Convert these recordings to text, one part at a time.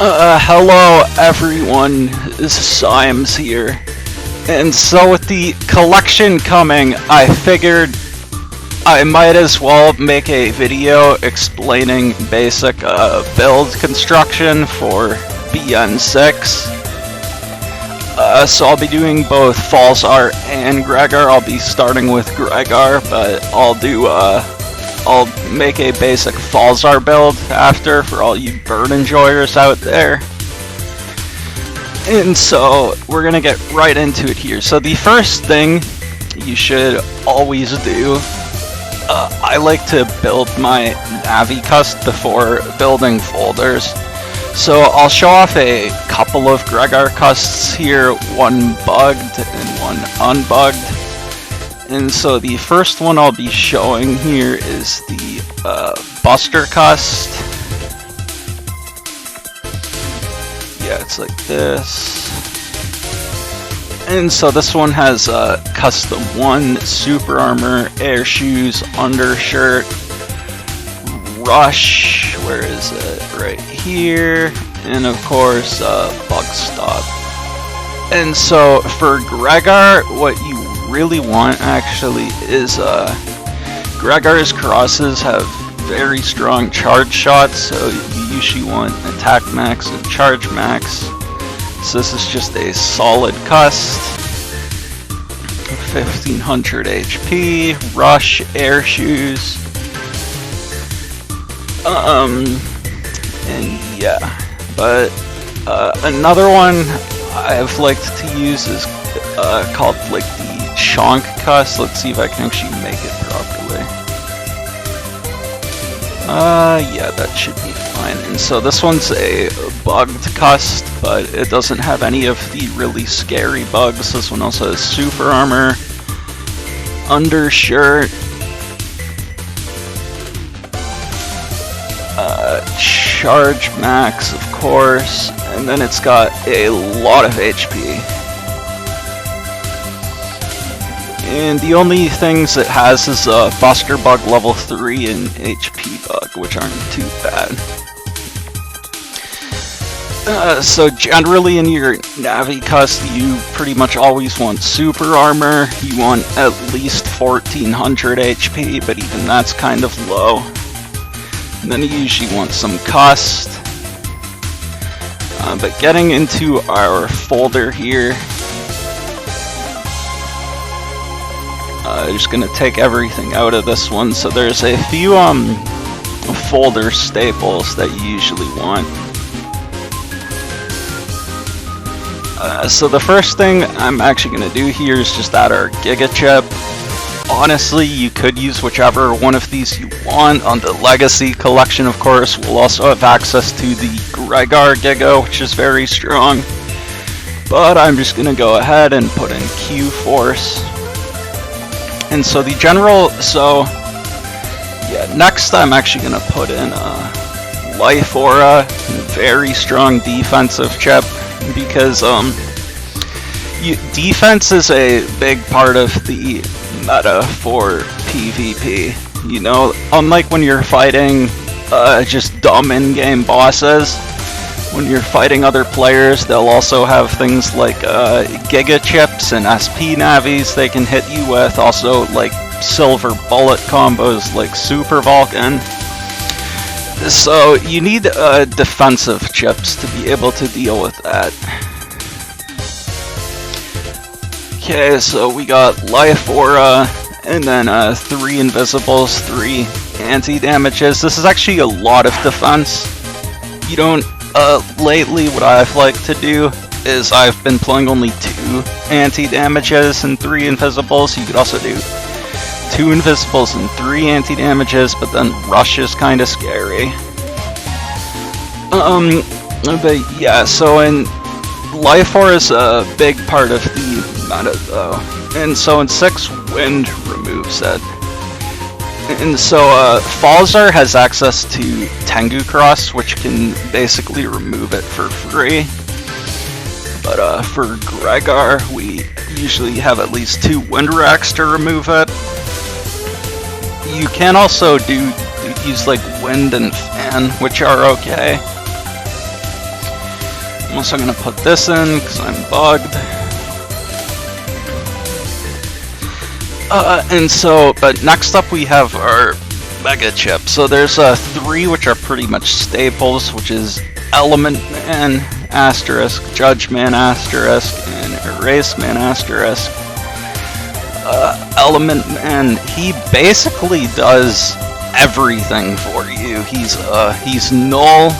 Hello everyone, this is Symes here. And so with the collection coming, I figured I might as well make a video explaining basic build construction for BN6. So I'll be doing both Falzar and Gregar. I'll be starting with Gregar, but I'll make a basic Falzar build after for all you bird enjoyers out there. And so we're gonna get right into it here. So the first thing you should always do, I like to build my Navi cust before building folders. So I'll show off a couple of Gregar custs here, one bugged and one unbugged. And so the first one I'll be showing here is the Buster cust. Yeah, it's like this. And so this one has custom 1, super armor, air shoes, undershirt, rush, where is it? Right here. And of course, bug stop. And so for Gregar, what you really want actually is Gregar's crosses have very strong charge shots, so you usually want attack max and charge max. So this is just a solid cust. 1500 HP, rush, air shoes. And yeah, but another one I've liked to use is called like the Chonk cust. Let's see if I can actually make it properly. Yeah, that should be fine. And so this one's a bugged cust, but it doesn't have any of the really scary bugs. This one also has super armor, undershirt, charge max, of course, and then it's got a lot of HP. And the only things it has is Buster Bug level 3 and HP Bug, which aren't too bad. So generally in your Navi cust, you pretty much always want super armor. You want at least 1400 HP, but even that's kind of low. And then you usually want some cust. But getting into our folder here, I'm just gonna take everything out of this one. So there's a few folder staples that you usually want. So the first thing I'm actually gonna do here is just add our Giga chip. Honestly, you could use whichever one of these you want. On the Legacy collection, of course, we'll also have access to the Gregar Giga, which is very strong. But I'm just gonna go ahead and put in Q-Force. And so the general, yeah, next I'm actually going to put in Life Aura, very strong defensive chip, because defense is a big part of the meta for PvP. You know, unlike when you're fighting just dumb in-game bosses, when you're fighting other players, they'll also have things like Giga chips and SP navis they can hit you with, also like silver bullet combos like Super Vulcan. So you need defensive chips to be able to deal with that. Okay, so we got Life Aura, and then 3 invisibles, 3 anti-damages. This is actually a lot of defense. You don't lately what I've liked to do is I've been playing only 2 anti-damages and 3 invisibles. You could also do 2 invisibles and 3 anti-damages, but then rush is kind of scary. But yeah, so in Life Aura is a big part of the meta though, and so in 6, Wind removes it. And so Falzar has access to Tengu Cross, which can basically remove it for free. But for Gregar, we usually have at least 2 Wind Racks to remove it. You can also use like Wind and Fan, which are okay. I'm also gonna put this in because I'm bugged. But next up we have our Mega Chip. So there's 3 which are pretty much staples, which is Element Man asterisk, Judge Man asterisk, and Erase Man asterisk. Element Man, he basically does everything for you. He's null.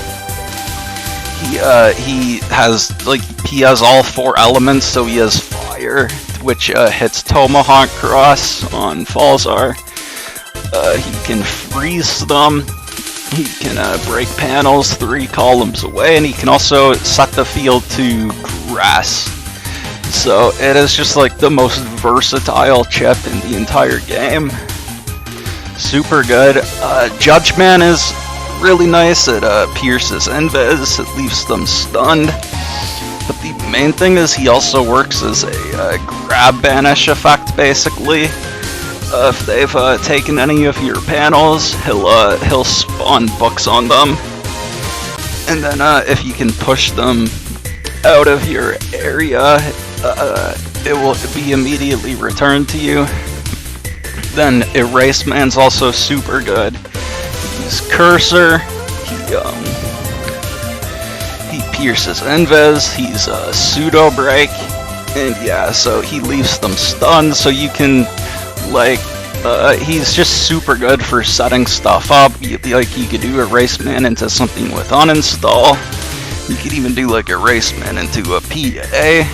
He has all 4 elements, so he has fire, which hits Tomahawk Cross on Falzar. He can freeze them. He can break panels 3 columns away, and he can also set the field to grass. So it is just like the most versatile chip in the entire game. Super good. Judge Man is really nice. It pierces invis, it leaves them stunned. But the main thing is he also works as a grab banish effect, basically. If they've taken any of your panels, he'll spawn books on them. And then if you can push them out of your area, it will be immediately returned to you. Then Erase Man's also super good. He's Cursor, he pierces invis, he's a pseudo break, and yeah, so he leaves them stunned, so you can he's just super good for setting stuff up. You could do Erase Man into something with uninstall. You could even do Erase Man into a PA.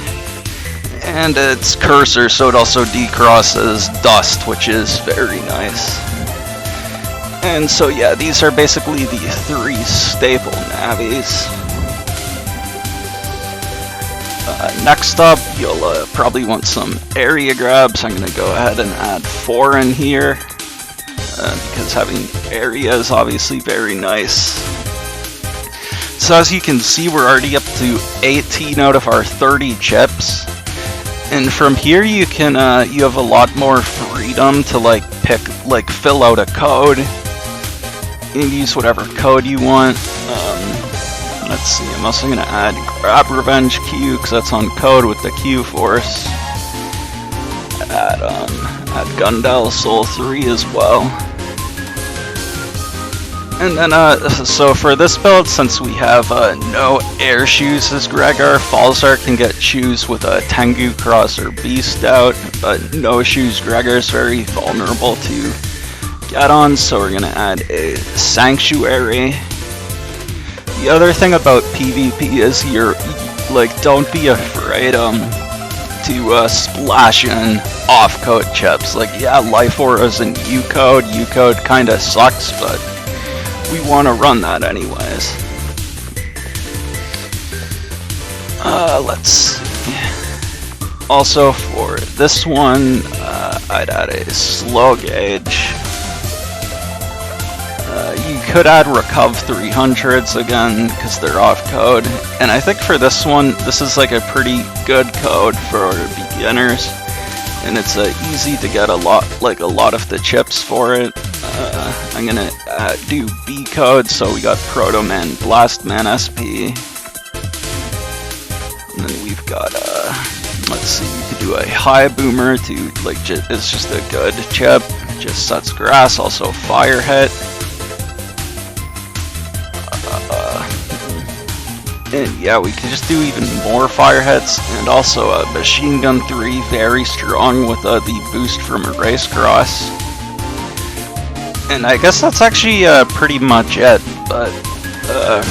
And it's Cursor, so it also decrosses Dust, which is very nice. And so yeah, these are basically the 3 staple navies. Next up, you'll probably want some area grabs. I'm going to go ahead and add 4 in here, because having area is obviously very nice. So as you can see, we're already up to 18 out of our 30 chips. And from here you can you have a lot more freedom to fill out a code and use whatever code you want. Let's see, I'm also gonna add Grab Revenge Q because that's on code with the Q Force. Add Gundel Soul 3 as well. And then, so for this build, since we have no air shoes as Gregar, Falzar can get shoes with a Tengu Cross or Beast out, but no shoes Gregar is very vulnerable to get on, so we're gonna add a Sanctuary. The other thing about PvP is don't be afraid to splash in off-code chips. Yeah, Life Auras and U-Code kinda sucks, but we want to run that anyways. Let's see. Also for this one, I'd add a slow gauge. You could add Recuv 300s again because they're off code, and I think for this one, this is a pretty good code for beginners, and it's easy to get a lot of the chips for it. I'm gonna do B code, so we got Proto Man, Blast Man SP, and then we've got let's see, you could do a High Boomer to it's just a good chip, just sets grass, also Fire Hit. And yeah, we could just do even more fire hits, and also a Machine Gun 3, very strong with the boost from Erase Cross. And I guess that's actually pretty much it, but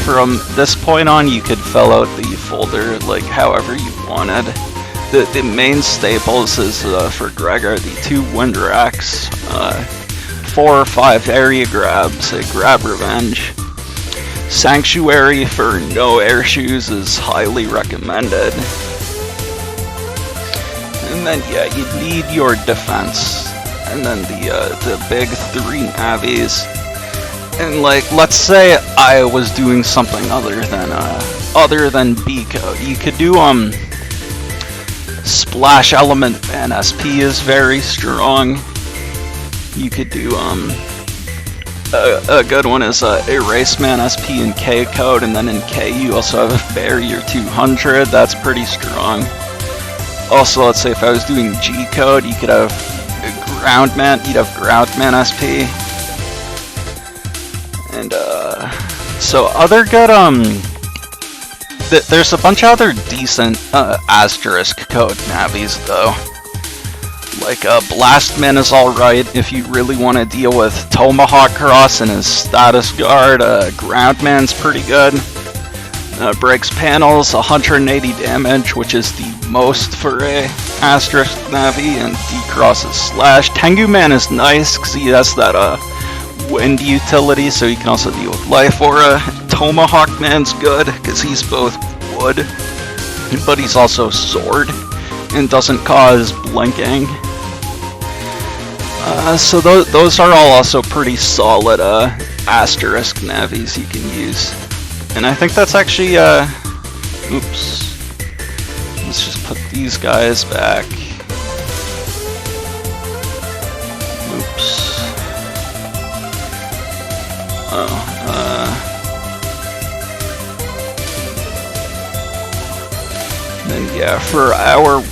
from this point on you could fill out the folder however you wanted. The main staples is for Gregar, the 2 Wind Racks, 4 or 5 area grabs, a Grab Revenge. Sanctuary for no air shoes is highly recommended. And then yeah, you need your defense. And then the big 3 navies. And let's say I was doing something other than B code. You could do Splash Element Man SP is very strong. You could do a good one is EraseMan.EXE and K code, and then in K you also have Barrier 200. That's pretty strong. Also, let's say if I was doing G code, you could have GroundMan. You'd have GroundMan.EXE. And so other good there's a bunch of other decent asterisk code navis though. Like Blastman is alright if you really want to deal with Tomahawk Cross and his status guard. Groundman's pretty good. Breaks panels, 180 damage, which is the most for a asterisk navi, and decrosses slash. Tengu Man is nice because he has that wind utility, so you can also deal with life aura. Tomahawk Man's good because he's both wood, but he's also sword and doesn't cause blinking. So those are all also pretty solid asterisk navis you can use. And I think that's actually, oops. Let's just put these guys back. Oops. Oh, then yeah, for our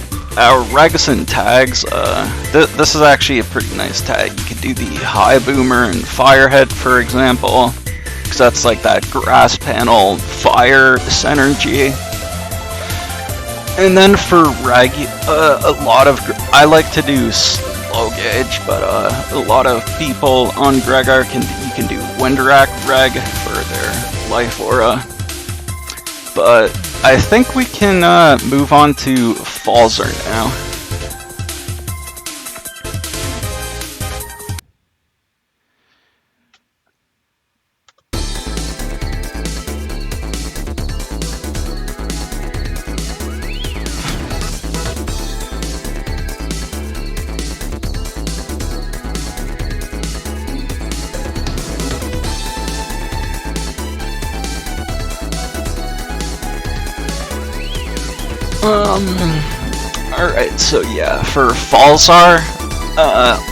regs and tags, this is actually a pretty nice tag. You could do the High Boomer and Firehead, for example, because that's like that grass panel fire synergy. And then for reg, I like to do slow gauge, but a lot of people on Gregar you can do Windwrack reg for their life aura. But I think we can move on to Falzar now. Alright, so yeah, for Falzar,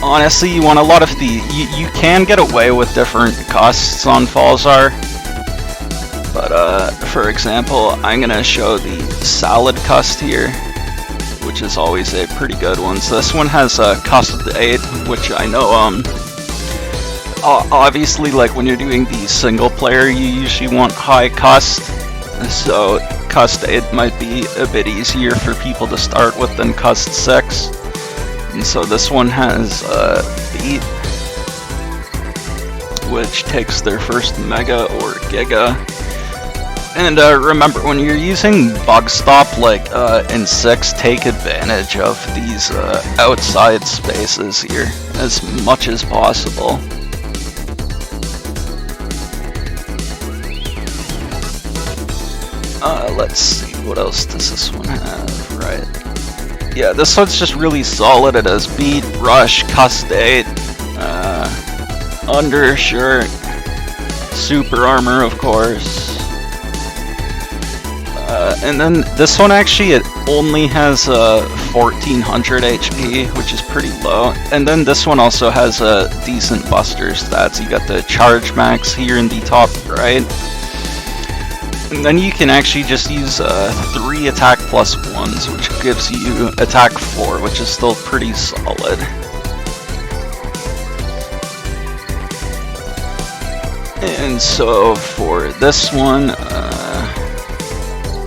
honestly, you want a lot of you can get away with different costs on Falzar, but for example, I'm gonna show the Salad Cust here, which is always a pretty good one. So this one has a Cust 8, which I know, obviously, like when you're doing the single player, you usually want high cost, so Cust 8 might be a bit easier for people to start with than Cust 6. And so this one has Beat, which takes their first Mega or Giga. And remember, when you're using Bug Stop, like in 6, take advantage of these outside spaces here as much as possible. Let's see, what else does this one have, right? Yeah, this one's just really solid. It has Beat, Rush, Cust 8, Undershirt, Super Armor, of course. And then this one actually, it only has 1400 HP, which is pretty low. And then this one also has decent buster stats. You got the Charge Max here in the top right. And then you can actually just use 3 attack plus 1s, which gives you attack 4, which is still pretty solid. And so for this one,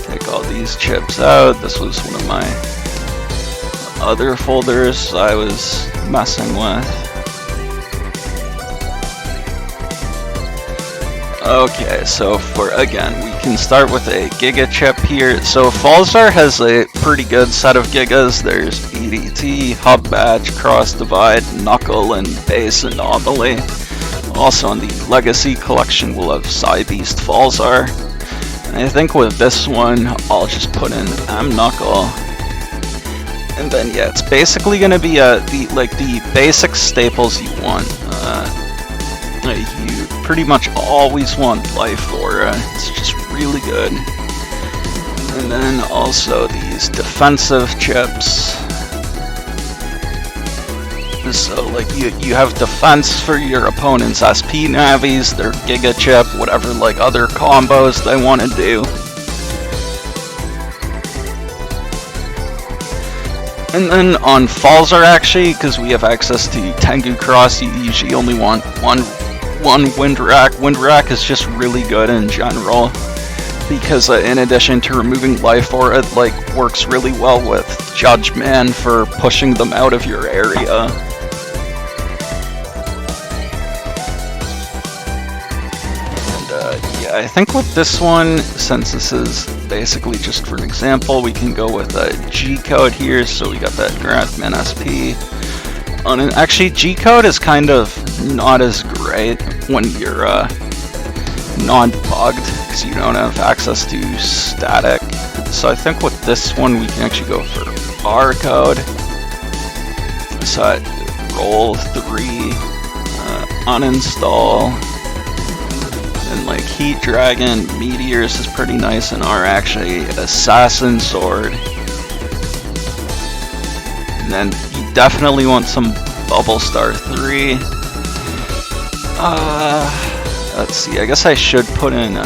take all these chips out. This was one of my other folders I was messing with. Okay, so again, we can start with a Giga chip here. So Falzar has a pretty good set of Gigas. There's EDT, Hub Badge, Cross Divide, Knuckle, and Base Anomaly. Also in the Legacy collection, we'll have Psybeast Falzar. And I think with this one, I'll just put in M-Knuckle. And then yeah, it's basically going to be the basic staples you want. You pretty much always want Life Aura. It's just really good. And then also these defensive chips. So like you have defense for your opponent's SP navies, their Giga Chip, whatever like other combos they want to do. And then on Falzar, actually, because we have access to Tengu Cross, you usually only want one Wind Rack. Wind Rack is just really good in general, because in addition to removing life or it like works really well with Judgment for pushing them out of your area. Yeah, I think with this one, since this is basically just for an example, we can go with a G code here. So we got that RockMan.EXE. Actually, G code is kind of not as great when you're non-bugged, because you don't have access to static. So I think with this one, we can actually go for R code. So I roll 3, uninstall. And like Heat Dragon, Meteors is pretty nice, and are actually Assassin Sword. And then you definitely want some Bubble Star 3. Let's see. I guess I should put in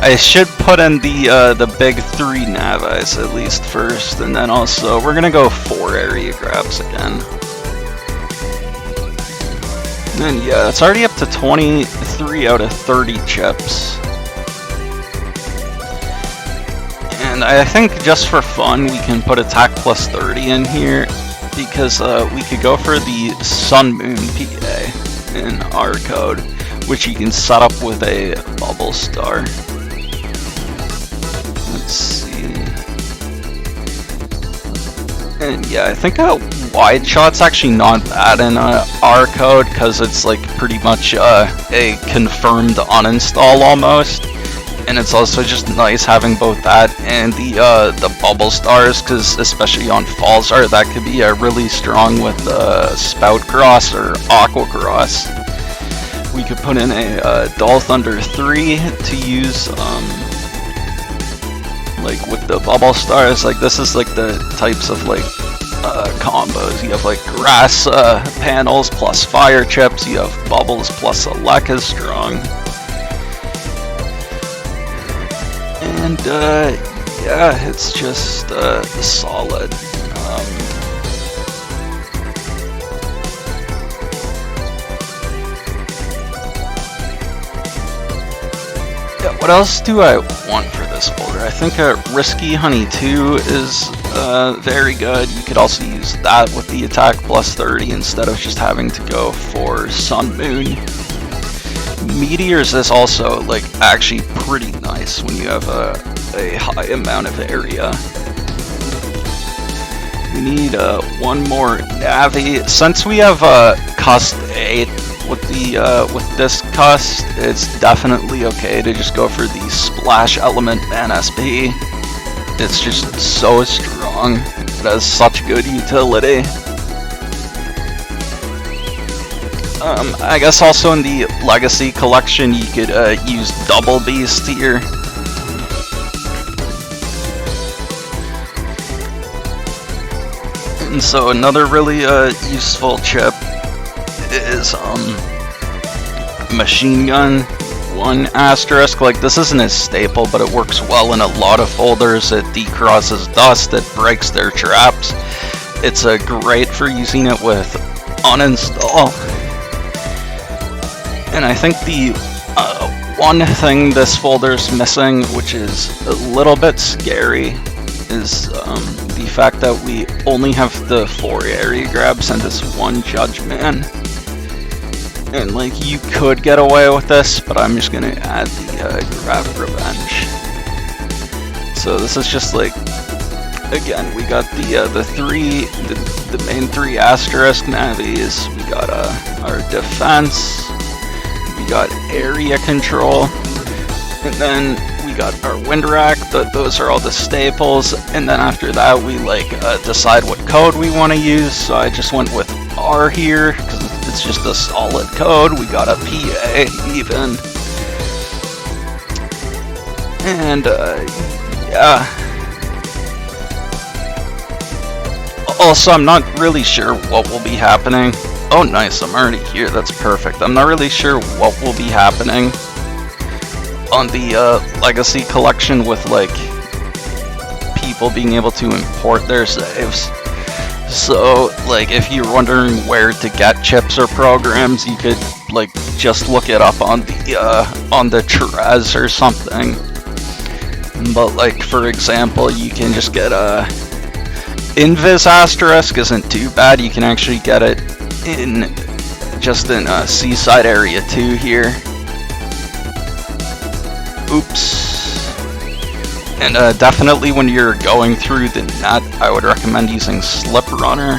I should put in the big 3 Navis at least first, and then also we're gonna go 4 area grabs again. And yeah, it's already up to 23 out of 30 chips. And I think just for fun, we can put attack plus 30 in here, because we could go for the Sun Moon PA in R code, which you can set up with a Bubble Star. Let's see. And yeah, I think Wide Shot's actually not bad in R code, because it's like pretty much a confirmed uninstall almost. And it's also just nice having both that and the Bubble Stars, because especially on Falzar, that could be really strong with Spout Cross or Aqua Cross. We could put in a Dull Thunder 3 to use like with the Bubble Stars. Like this is like the types of like combos. You have like grass panels plus fire chips, you have bubbles plus Elec is strong. And yeah, it's just solid. Yeah, what else do I want for this folder? I think Risky Honey 2 is very good. You could also use that with the attack plus 30 instead of just having to go for Sun Moon. Meteors is also like actually pretty nice when you have a high amount of area. We need one more Navi. Since we have Cust 8 with this Cust, it's definitely okay to just go for the Splash Element Man-SP. It's just so strong. It has such good utility. I guess also in the Legacy collection, you could use Double Beast here. And so another really useful chip is Machine Gun 1 asterisk. Like this isn't a staple, but it works well in a lot of folders. It decrosses dust, it breaks their traps. It's great for using it with uninstall. And I think the one thing this folder's missing, which is a little bit scary, is the fact that we only have the 4 area grabs and this 1 Judgment. And like you could get away with this, but I'm just gonna add the Grab Revenge. So this is just like, again, we got the main 3 asterisk navies. We got our defense. We got area control, and then we got our wind rack. Those are all the staples, and then after that we like decide what code we want to use. So I just went with R here because it's just a solid code. We got a PA even, and yeah. Also, I'm not really sure what will be happening. Oh, nice, I'm already here, that's perfect. I'm not really sure what will be happening on the Legacy Collection with, like, people being able to import their saves. So, like, if you're wondering where to get chips or programs, you could, like, just look it up on the Trez or something. But, like, for example, you can just get a Invis Asterisk isn't too bad. You can actually get it in just in a Seaside Area 2 here. Oops. And definitely when you're going through the net, I would recommend using Slip Runner.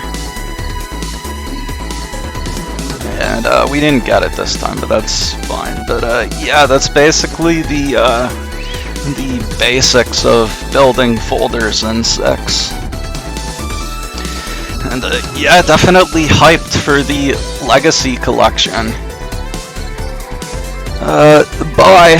And we didn't get it this time, but that's fine. But yeah, that's basically the basics of building folders in 6. And yeah, definitely hyped for the Legacy Collection. Bye.